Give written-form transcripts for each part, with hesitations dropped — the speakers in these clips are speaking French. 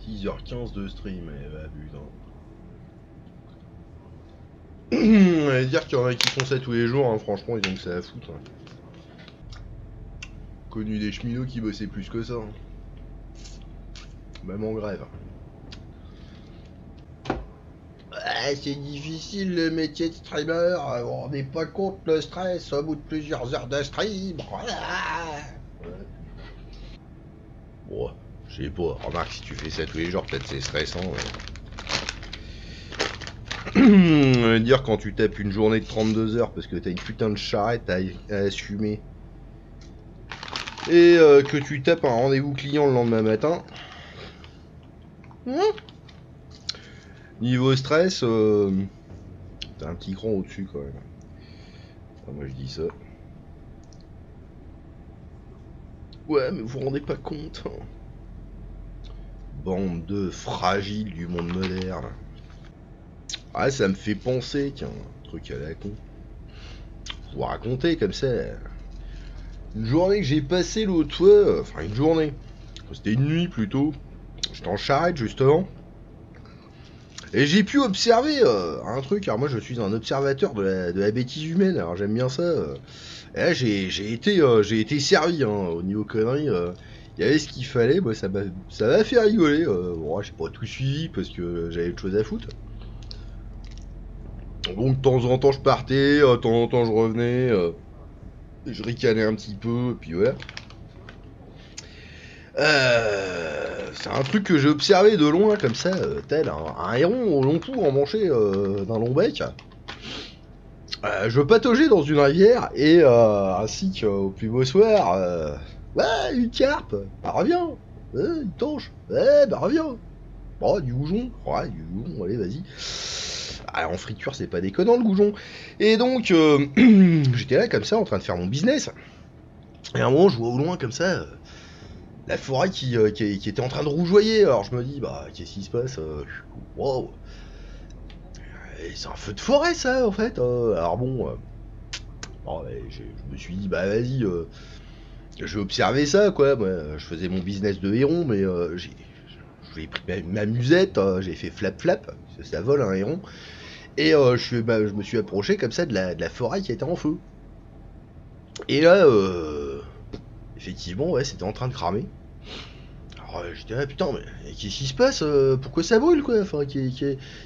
6h15 de stream, bah putain. On va dire qu'il y en a qui font ça tous les jours, hein, franchement, ils ont que ça à foutre. Hein. Connu des cheminots qui bossaient plus que ça. Hein. Même en grève. Ouais, c'est difficile le métier de streamer, vous vous rendez pas compte le stress au bout de plusieurs heures de stream. Voilà. Ouais. Bon, je sais pas, remarque si tu fais ça tous les jours, peut-être c'est stressant. Ouais. Dire quand tu tapes une journée de 32 heures parce que t'as une putain de charrette à assumer et que tu tapes un rendez-vous client le lendemain matin. Niveau stress, t'as un petit cran au-dessus quand même. Enfin, moi je dis ça. Ouais, mais vous vous rendez pas compte. Hein. Bande de fragiles du monde moderne. Ah, ça me fait penser, tiens, un truc à la con. Je vous raconter comme ça. Une journée que j'ai passée l'autre fois, enfin une journée. C'était une nuit plutôt. J'étais en charrette justement. Et j'ai pu observer un truc, alors moi je suis un observateur de la bêtise humaine, alors j'aime bien ça. Et là j'ai été servi hein, au niveau conneries. Il y avait ce qu'il fallait, moi ça m'a fait rigoler. Bon, j'ai pas tout suivi parce que j'avais autre chose à foutre. Donc de temps en temps je partais, de temps en temps je revenais, je ricanais un petit peu, et puis voilà. C'est un truc que j'ai observé de loin comme ça, tel un héron au long cou emmanché d'un long bec. Je pataugeais dans une rivière et ainsi qu'au plus beau soir, ouais, une carpe, bah reviens, une tanche, ouais, bah reviens. Oh, du goujon, ouais, du goujon, allez, vas-y. Ah, en friture, c'est pas déconnant le goujon. Et donc, j'étais là comme ça en train de faire mon business. Et à un moment, je vois au loin comme ça. La forêt qui était en train de rougeoyer. Alors je me dis, bah, qu'est-ce qui se passe wow. C'est un feu de forêt, ça, en fait. Alors bon, je me suis dit, bah, vas-y, je vais observer ça, quoi. Moi, je faisais mon business de héron, mais j'ai pris ma musette, j'ai fait flap-flap, parce que ça vole un héron. Et je me suis approché comme ça de la forêt qui était en feu. Et là, effectivement, ouais, c'était en train de cramer. Alors j'étais là, putain, mais qu'est-ce qui se passe pourquoi ça brûle, quoi? Enfin,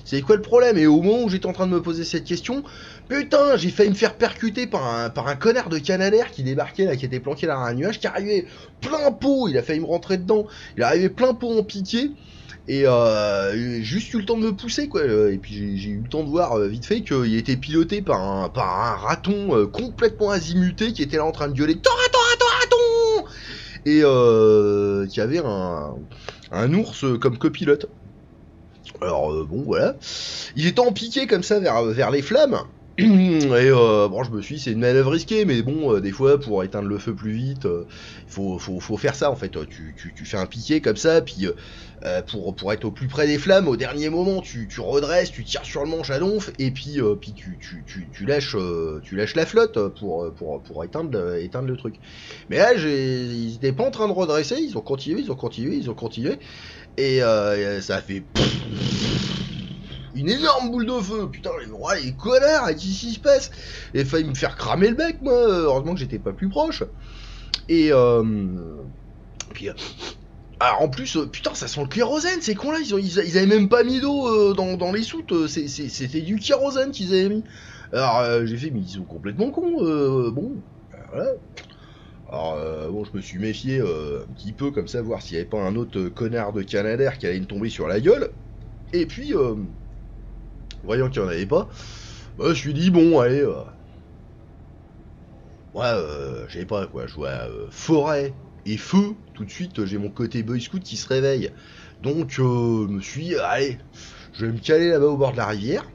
c'est quoi le problème? Et au moment où j'étais en train de me poser cette question, putain, j'ai failli me faire percuter par un connard de Canadair qui débarquait là, qui était planqué là, un nuage, qui arrivait plein pot, il a failli me rentrer dedans, il arrivait plein pot en piqué. Et j'ai juste eu le temps de me pousser, quoi. Et puis j'ai eu le temps de voir vite fait qu'il était piloté par un raton complètement azimuté qui était là en train de gueuler Ton raton, raton, raton et qui avait un ours comme copilote. Alors bon voilà, il était en piqué comme ça vers les flammes. Et bon, je me suis dit, c'est une manœuvre risquée, mais bon, des fois, pour éteindre le feu plus vite, il faut faire ça en fait. Tu fais un piqué comme ça, puis pour être au plus près des flammes, au dernier moment, tu redresses, tu tires sur le manche à donf, et puis tu lâches la flotte pour éteindre le truc. Mais là, ils étaient pas en train de redresser, ils ont continué, et ça a fait une énorme boule de feu. Putain, les connards, qu'est-ce qui se passe? Il a failli me faire cramer le bec, moi. Heureusement que j'étais pas plus proche. Et puis alors en plus, putain, ça sent le kérosène, ces cons-là, ils avaient même pas mis d'eau dans les soutes, c'était du kérosène qu'ils avaient mis. Alors j'ai fait, mais ils sont complètement cons, bon, voilà. Alors bon, je me suis méfié un petit peu comme ça, voir s'il y avait pas un autre connard de Canadair qui allait me tomber sur la gueule. Et puis, voyant qu'il n'y en avait pas, bah, je me suis dit, bon, allez, ouais, je sais pas quoi, je vois forêt et feu, tout de suite, j'ai mon côté Boy Scout qui se réveille. Donc, je me suis dit, allez, je vais me caler là-bas au bord de la rivière.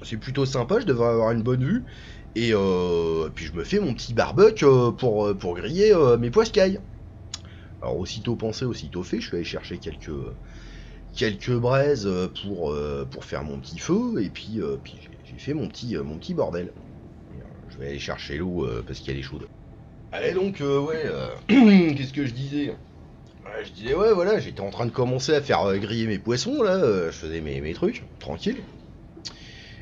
C'est plutôt sympa, je devrais avoir une bonne vue. Et puis je me fais mon petit barbecue pour griller mes poiscailles. Alors, aussitôt pensé, aussitôt fait, je suis allé chercher quelques braises pour faire mon petit feu. Et puis j'ai fait mon petit bordel. Je vais aller chercher l'eau parce qu'elle est chaude. Allez donc, ouais, qu'est-ce que je disais? Je disais ouais voilà, j'étais en train de commencer à faire griller mes poissons là, je faisais mes trucs, tranquille.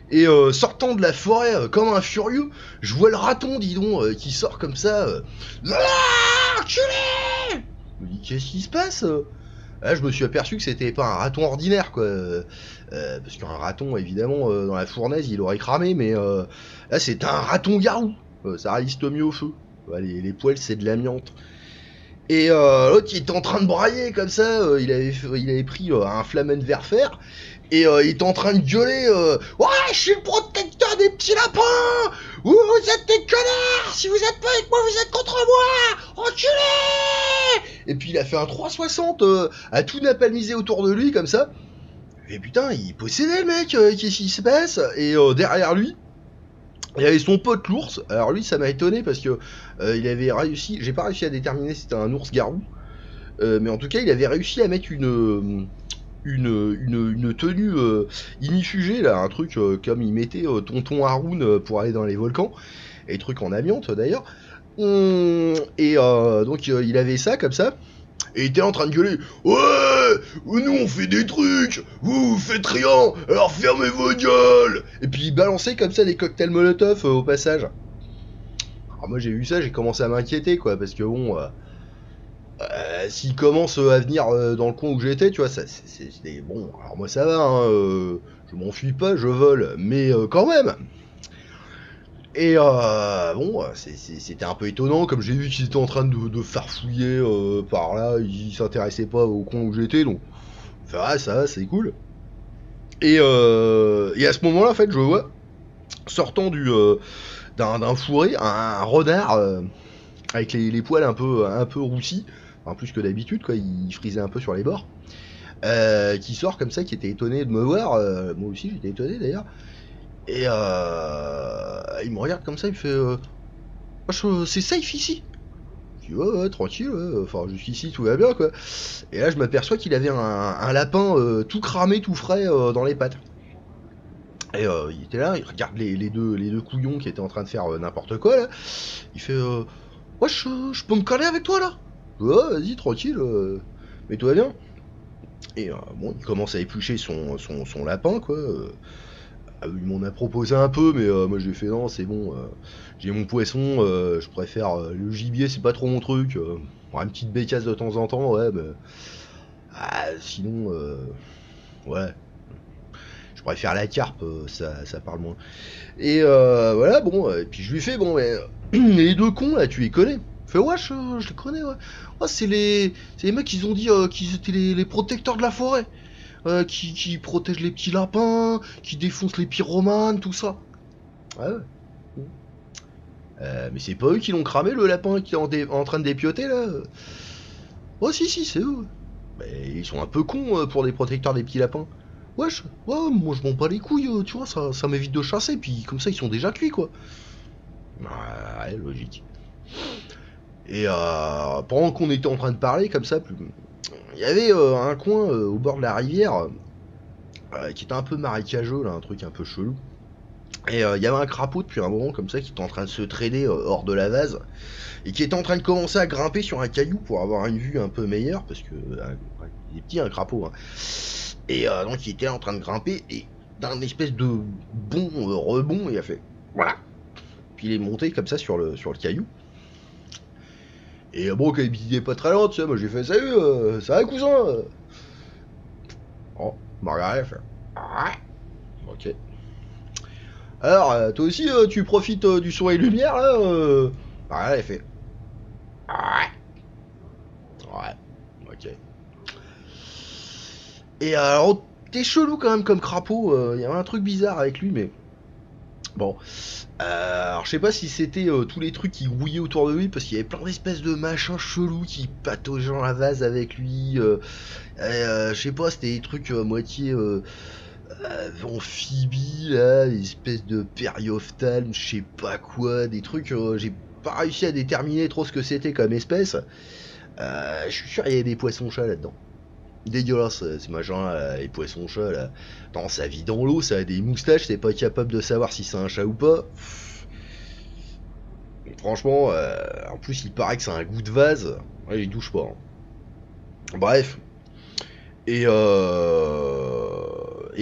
Et sortant de la forêt comme un furieux, je vois le raton, dis donc, qui sort comme ça. Ah, enculé! Je me dis qu'est-ce qui se passe? Là, je me suis aperçu que c'était pas un raton ordinaire, quoi. Parce qu'un raton, évidemment, dans la fournaise, il aurait cramé, mais là, c'était un raton-garou. Ça résiste mieux au feu. Les poils, c'est de l'amiante. Et l'autre, il était en train de brailler comme ça. Il avait pris un flamen vert fer. Et il était en train de gueuler ouais, je suis le protecteur des petits lapins. Vous êtes des connards. Si vous êtes pas avec moi, vous êtes contre moi. Enculé. Et puis il a fait un 360 à tout napalmiser autour de lui comme ça. Et putain, il possédait le mec. Qu'est-ce qui se passe? Et derrière lui, il y avait son pote l'ours. Alors lui, ça m'a étonné parce que il avait réussi. J'ai pas réussi à déterminer si c'était un ours garou. Mais en tout cas, il avait réussi à mettre une tenue inifugée, là, un truc comme il mettait tonton Haroun pour aller dans les volcans, et trucs en amiante d'ailleurs. Et donc il avait ça comme ça, et il était en train de gueuler ouais, nous on fait des trucs, vous faites rien, alors fermez vos gueules. Et puis il balançait comme ça des cocktails Molotov au passage. Alors moi j'ai vu ça, j'ai commencé à m'inquiéter quoi, parce que bon s'il commence à venir dans le coin où j'étais, tu vois, c'est bon. Alors moi ça va, hein, je m'enfuis pas, je vole, mais quand même. Et bon, c'était un peu étonnant, comme j'ai vu qu'ils étaient en train de farfouiller par là, ils s'intéressaient pas au coin où j'étais, donc ça va, c'est cool. Et à ce moment-là, en fait, je vois sortant d'un fourré un renard avec les poils un peu roussis. En plus que d'habitude, quoi, il frisait un peu sur les bords. Qui sort comme ça, qui était étonné de me voir. Moi aussi, j'étais étonné d'ailleurs. Et il me regarde comme ça, il me fait c'est safe ici. Je dis ouais, tranquille, ouais. Enfin jusqu'ici tout va bien quoi. Et là, je m'aperçois qu'il avait un lapin tout cramé, tout frais dans les pattes. Et il était là, il regarde les deux couillons qui étaient en train de faire n'importe quoi là. Il fait ouais, je peux me caler avec toi là? Ouais, vas-y, tranquille, mais tout va bien. Et bon, il commence à éplucher son lapin, quoi. Il m'en a proposé un peu, mais moi j'ai fait non, c'est bon, j'ai mon poisson, je préfère le gibier, c'est pas trop mon truc. Une petite bécasse de temps en temps, ouais, mais. Sinon, ouais. Je préfère la carpe, ça parle moins. Et voilà, bon, et puis je lui fais, bon, mais les deux cons là, tu les connais? Il fait, ouais, je les connais, ouais. Ouais, c'est les mecs qui ont dit qu'ils étaient les protecteurs de la forêt. Qui protègent les petits lapins, qui défoncent les pyromanes, tout ça. Ouais, ouais. Mais c'est pas eux qui l'ont cramé, le lapin qui est en train de dépioter, là? Oh, si, c'est eux. Mais ils sont un peu cons pour des protecteurs des petits lapins. Wesh, ouais, moi je m'en bats les couilles, tu vois, ça m'évite de chasser, puis comme ça ils sont déjà cuits, quoi. Ouais, logique. Et pendant qu'on était en train de parler comme ça, il y avait un coin au bord de la rivière qui était un peu marécageux, là, un truc un peu chelou. Et il y avait un crapaud depuis un moment comme ça qui était en train de se traîner hors de la vase et qui était en train de commencer à grimper sur un caillou pour avoir une vue un peu meilleure parce que il est petit un crapaud. Hein. Et donc il était en train de grimper et d'un espèce de bon rebond il a fait voilà. Puis il est monté comme ça sur le caillou. Et bon, quand il est pas très loin, tu sais, moi j'ai fait salut, ça va cousin? Oh, Margaret fait ouais, ok. Alors, toi aussi, tu profites du son et lumière là? Margaret elle fait ouais, ok. Et alors, t'es chelou quand même comme crapaud, il y avait un truc bizarre avec lui, mais bon. Alors je sais pas si c'était tous les trucs qui grouillaient autour de lui parce qu'il y avait plein d'espèces de machins chelous qui pataugeaient dans la vase avec lui. Je sais pas, c'était des trucs moitié amphibies là, des espèces de périophthalmes, je sais pas quoi, des trucs. J'ai pas réussi à déterminer trop ce que c'était comme espèce. Je suis sûr qu'il y avait des poissons-chats là-dedans. Dégueulasse, ces machins, les poissons-chats là. Attends, ça vit dans l'eau, ça a des moustaches, c'est pas capable de savoir si c'est un chat ou pas. Franchement, en plus il paraît que c'est un goût de vase. Ouais, il touche pas. Hein. Bref. Et il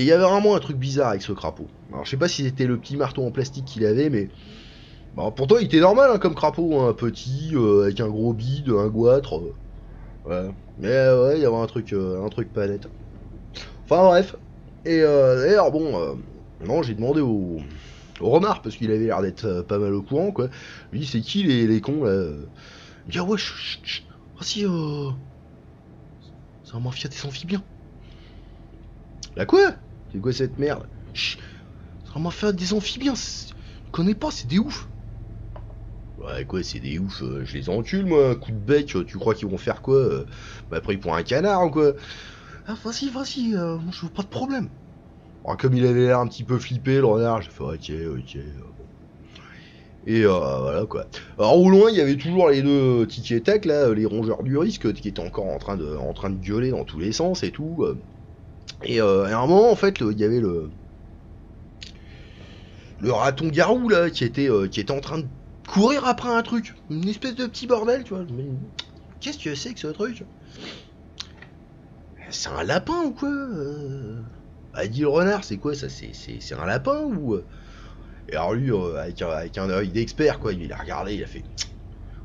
y avait vraiment un truc bizarre avec ce crapaud. Alors je sais pas si c'était le petit marteau en plastique qu'il avait, mais bon, pourtant il était normal hein, comme crapaud, hein, petit, avec un gros bide, un goitre. Ouais. Mais ouais, il y avait un truc pas net. Enfin bref. Et d'ailleurs bon, non j'ai demandé au renard parce qu'il avait l'air d'être pas mal au courant quoi. Je lui dis c'est qui les cons là. Il me dit ah ouais, chut, vas-y, c'est un mafia des amphibiens. La quoi? C'est quoi cette merde? Chut, c'est un mafia des amphibiens. Je connais pas, c'est des oufs. Ouais quoi, c'est des oufs, je les encule moi, coup de bec, tu crois qu'ils vont faire quoi? Bah après pour un canard ou quoi? Ah vas-y, moi je veux pas de problème. Alors, comme il avait l'air un petit peu flippé le renard, j'ai fait ok. Et voilà quoi. Alors au loin il y avait toujours les deux tic tac là, les rongeurs du risque qui étaient encore en train de gueuler dans tous les sens et tout. Et à un moment en fait il y avait le raton garou là qui était en train de courir après un truc, une espèce de petit bordel tu vois. Mais qu'est-ce que c'est que ce truc? C'est un lapin ou quoi? A dit le renard, c'est quoi ça? C'est un lapin ou Et alors lui, avec un œil d'expert, quoi, il a regardé, il a fait...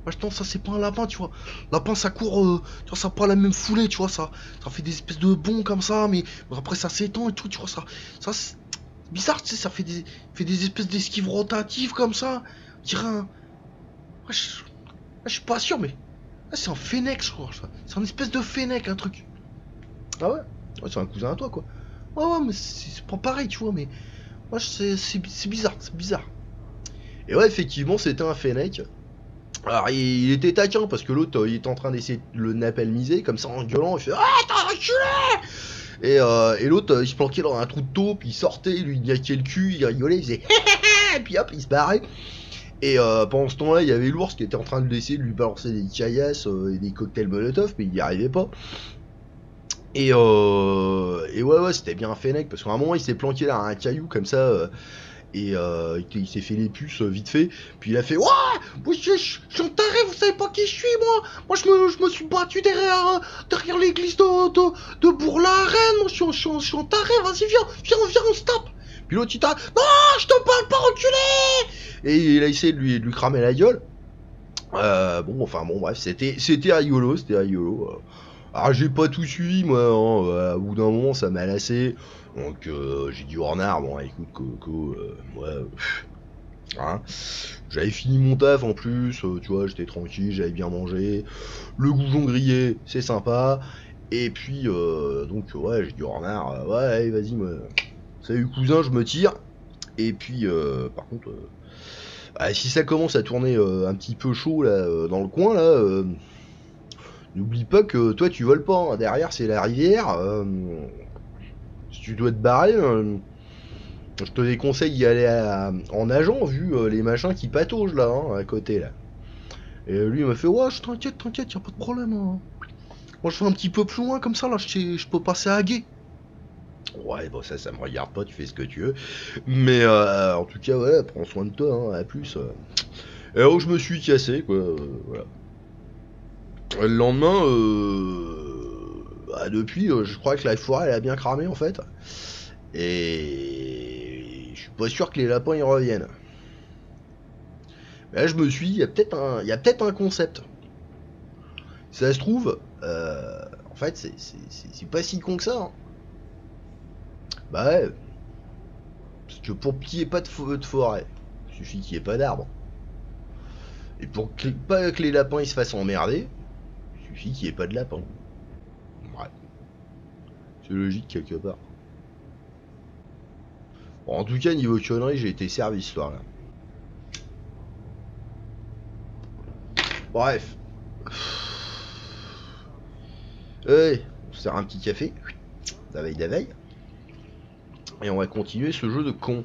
Moi je pense ça c'est pas un lapin, tu vois. Lapin ça court, tu vois, ça a pas la même foulée, tu vois, ça fait des espèces de bonds comme ça, mais après ça s'étend et tout, tu vois, ça c'est bizarre, tu sais, ça fait des espèces d'esquives rotatives comme ça. On dirait un... je suis pas sûr, mais... c'est un fennec, je crois. C'est un espèce de fennec, un truc. Ah ouais? Ouais, c'est un cousin à toi, quoi. Ouais, mais c'est pas pareil, tu vois, mais... Moi, c'est bizarre, c'est bizarre. Et ouais, effectivement, c'était un fennec. Alors, il était taquin parce que l'autre, il était en train d'essayer de le napalmiser, comme ça, en gueulant, il fait ah, t'as reculé! Et l'autre, il se planquait dans un trou de taupe, il sortait, il lui niaquait le cul, il rigolait, il faisait et puis hop, il se barrait. Et pendant ce temps-là, il y avait l'ours qui était en train d'essayer de lui balancer des caillasses et des cocktails Molotov, mais il n'y arrivait pas. Et ouais, c'était bien un fennec parce qu'à un moment, il s'est planqué là un caillou comme ça. Et il s'est fait les puces vite fait. Puis il a fait ouah, moi je suis un taré, vous savez pas qui je suis moi je me suis battu derrière l'église de Bourg-la-Reine. Moi je suis un taré, vas-y viens on se tape. Puis l'autre il t'a non je te parle pas reculé. Et il a essayé de lui cramer la gueule. Bon bref c'était rigolo. Alors j'ai pas tout suivi moi, hein, au bout d'un moment ça m'a lassé. Donc j'ai dit au renard, bon écoute Coco, hein, j'avais fini mon taf en plus, tu vois, j'étais tranquille, j'avais bien mangé, le goujon grillé, c'est sympa, et puis donc ouais, j'ai dit au renard, ouais allez, vas-y, moi, salut cousin, je me tire, et puis par contre, si ça commence à tourner un petit peu chaud là, dans le coin là, n'oublie pas que toi tu voles pas, hein, derrière c'est la rivière, si tu dois te barrer, je te déconseille d'y aller en nageant vu les machins qui pataugent là, hein, à côté là. Et lui il m'a fait ouais, t'inquiète, y'a pas de problème. Hein. Moi je fais un petit peu plus loin comme ça là, je peux passer à gué. Ouais, bon ça me regarde pas, tu fais ce que tu veux. Mais en tout cas ouais, prends soin de toi, hein, à plus. Et alors je me suis cassé quoi, voilà. Le lendemain, depuis, je crois que la forêt elle a bien cramé en fait. Et je suis pas sûr que les lapins y reviennent. Mais là je me suis dit, il y a peut-être un concept. Si ça se trouve, en fait c'est pas si con que ça. Hein. Bah ouais, parce que pour qu'il n'y ait pas de forêt, il suffit qu'il n'y ait pas d'arbres. Et pour pas que les lapins ils se fassent emmerder, il suffit qu'il n'y ait pas de lapins. Ouais, c'est logique quelque part. Bon, en tout cas, niveau conneries, j'ai été servi ce soir là. Bref. Allez, on se sert un petit café. D'aveille. Et on va continuer ce jeu de con.